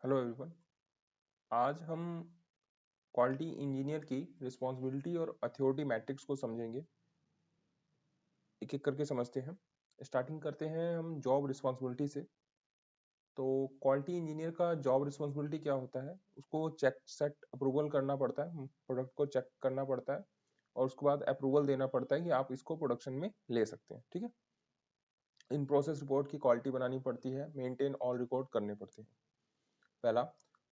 Hello everyone. आज हम quality engineer की रिस्पॉन्सिबिलिटी और अथॉरिटी मैट्रिक्स को समझेंगे। एक एक करके समझते हैं। स्टार्टिंग करते हैं हम जॉब रिस्पॉन्सिबिलिटी से। तो क्वालिटी इंजीनियर का जॉब रिस्पॉन्सिबिलिटी क्या होता है? उसको चेक सेट अप्रूवल करना पड़ता है, प्रोडक्ट को चेक करना पड़ता है और उसके बाद अप्रूवल देना पड़ता है कि आप इसको प्रोडक्शन में ले सकते हैं। ठीक है। इन प्रोसेस रिपोर्ट की क्वालिटी बनानी पड़ती है, मेंटेन ऑल रिकॉर्ड करने पड़ते हैं। पहला।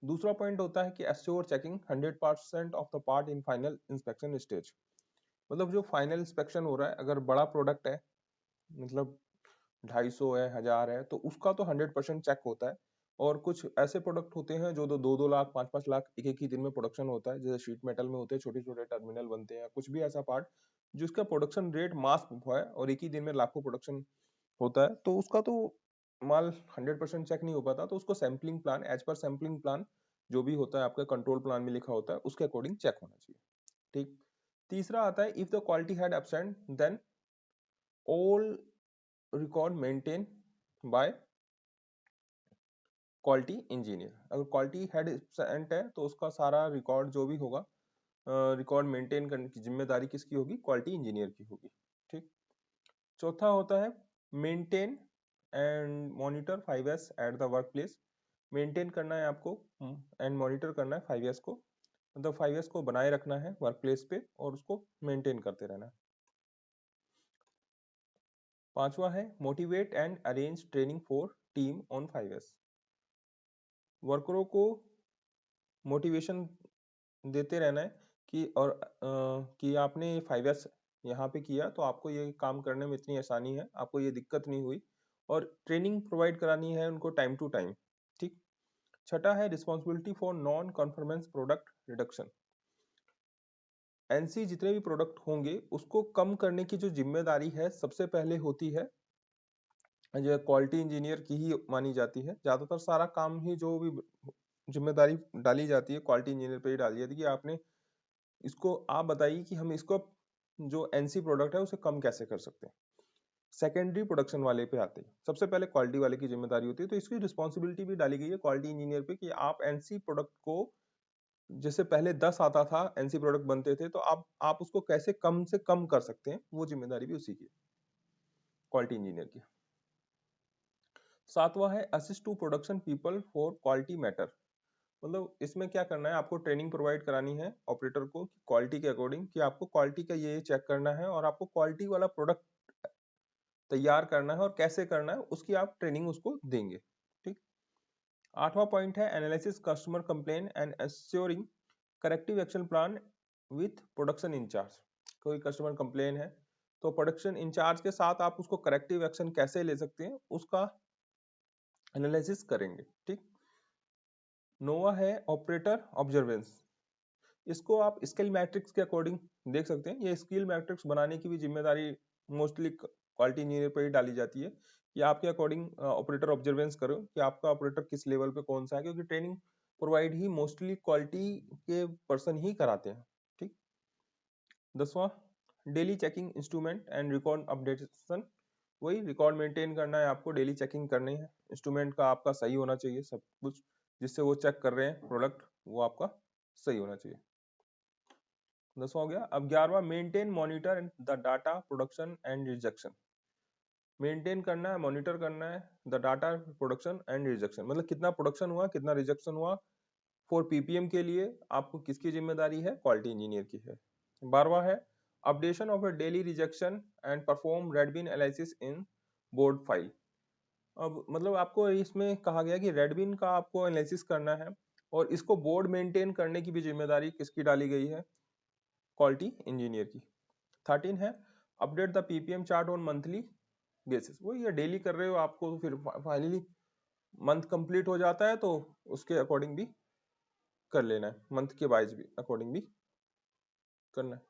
दूसरा पॉइंट होता है कि assure checking 100% of the part in final inspection stage. मतलब जो फाइनल इंस्पेक्शन हो रहा है, अगर बड़ा प्रोडक्ट है, मतलब 250 है, 1000 है, तो उसका तो 100% चेक होता है। और कुछ ऐसे प्रोडक्ट होते हैं जो 2-2 लाख 5-5 लाख एक ही दिन में प्रोडक्शन होता है, जैसे शीट मेटल में होते हैं, छोटे छोटे टर्मिनल बनते हैं, कुछ भी ऐसा पार्ट जिसका प्रोडक्शन रेट मास हुआ है और एक ही दिन में लाखों प्रोडक्शन होता है, तो उसका तो माल 100% चेक नहीं हो पाता। तो उसको सैम्पलिंग प्लान, एज पर सैम्पलिंग प्लान जो भी होता है आपका कंट्रोल प्लान में लिखा होता है, उसके अकॉर्डिंग चेक होना चाहिए। ठीक। तीसरा आता है if the quality head absent then all record maintain by quality engineer. अगर क्वालिटी हेड एब्सेंट है तो उसका सारा रिकॉर्ड जो भी होगा, रिकॉर्ड मेंटेन करने की जिम्मेदारी किसकी होगी? क्वालिटी इंजीनियर की होगी। ठीक। चौथा होता है maintain and monitor 5S at the work place. Maintain करना है आपको एंड मॉनिटर करना है 5S को, मतलब 5S को बनाए रखना है वर्क प्लेस पे और उसको मेंटेन करते रहना है। पांचवा है motivate and arrange training for team on 5S। वर्करों को मोटिवेशन देते रहना है कि कि आपने 5S यहाँ पे किया तो आपको ये काम करने में इतनी आसानी है, आपको ये दिक्कत नहीं हुई, और ट्रेनिंग प्रोवाइड करानी है उनको टाइम टू टाइम। ठीक। छठा है responsibility for non conformance product reduction. NC जितने भी प्रोडक्ट होंगे उसको कम करने की जो जिम्मेदारी है सबसे पहले होती है जो क्वालिटी इंजीनियर की ही मानी जाती है। ज्यादातर सारा काम ही जो भी जिम्मेदारी डाली जाती है क्वालिटी इंजीनियर पे ही डाली जाती है कि आपने इसको, आप बताइए कि हम इसको जो एनसी प्रोडक्ट है उसे कम कैसे कर सकते हैं। सेकेंडरी प्रोडक्शन वाले पे आते हैं, सबसे पहले क्वालिटी वाले की जिम्मेदारी होती है, तो इसकी रिस्पॉन्सिबिलिटी भी डाली गई है क्वालिटी इंजीनियर पे कि आप एनसी प्रोडक्ट को, जैसे पहले 10 आता था एनसी प्रोडक्ट बनते थे, तो आप उसको कैसे कम से कम कर सकते हैं, वो जिम्मेदारी भी उसी की, क्वालिटी इंजीनियर की। सातवां है assist to production people for quality matter. मतलब इसमें क्या करना है, आपको ट्रेनिंग प्रोवाइड करानी है ऑपरेटर को क्वालिटी के अकॉर्डिंग कि आपको क्वालिटी का ये चेक करना है और आपको क्वालिटी वाला प्रोडक्ट तैयार करना है और कैसे करना है उसकी आप ट्रेनिंग उसको देंगे। ठीक। आठवां पॉइंट है analysis customer complain and assuring corrective action plan with production incharge. कोई कस्टमर कंप्लेन है तो प्रोडक्शन इंचार्ज के साथ आप उसको करेक्टिव एक्शन कैसे ले सकते हैं उसका एनालिसिस करेंगे। ठीक। नोवा है ऑपरेटर ऑब्जर्वेंस। इसको आप स्किल मैट्रिक्स के अकॉर्डिंग देख सकते हैं। ये स्किल मैट्रिक्स बनाने की भी जिम्मेदारी मोस्टली क्वालिटी इंजीनियर पर ही डाली जाती है कि आपके अकॉर्डिंग ऑपरेटर ऑब्जर्वेंस करो कि आपका ऑपरेटर किस लेवल पे कौन सा है, क्योंकि ट्रेनिंग प्रोवाइड ही मोस्टली क्वालिटी के पर्सन ही कराते हैं। ठीक। 10वां daily checking instrument and record updation. वही रिकॉर्ड मेंटेन करना है आपको, डेली चेकिंग करनी है, इंस्ट्रूमेंट का आपका सही होना चाहिए, सब कुछ जिससे वो चेक कर रहे हैं प्रोडक्ट वो आपका सही होना चाहिए। 10वां हो गया। अब 11वां maintain monitor the data production and rejection. Maintain करना है, मॉनिटर करना है the data production and rejection, मतलब कितना प्रोडक्शन हुआ कितना रिजेक्शन हुआ। फॉर पीपीएम के लिए आपको किसकी जिम्मेदारी है? क्वालिटी इंजीनियर की है। 12वां है updation of a daily rejection and perform red bin analysis in board file. अब मतलब आपको इसमें कहा गया कि रेडबिन का आपको एनालिसिस करना है और इसको बोर्ड मेंटेन करने की भी जिम्मेदारी किसकी डाली गई है? क्वालिटी इंजीनियर की। 13 है update the ppm chart on monthly basis. वो ये डेली कर रहे हो आपको, फिर फाइनली मंथ कंप्लीट हो जाता है तो उसके अकॉर्डिंग भी कर लेना है, मंथ के वाइज भी अकॉर्डिंग भी करना है।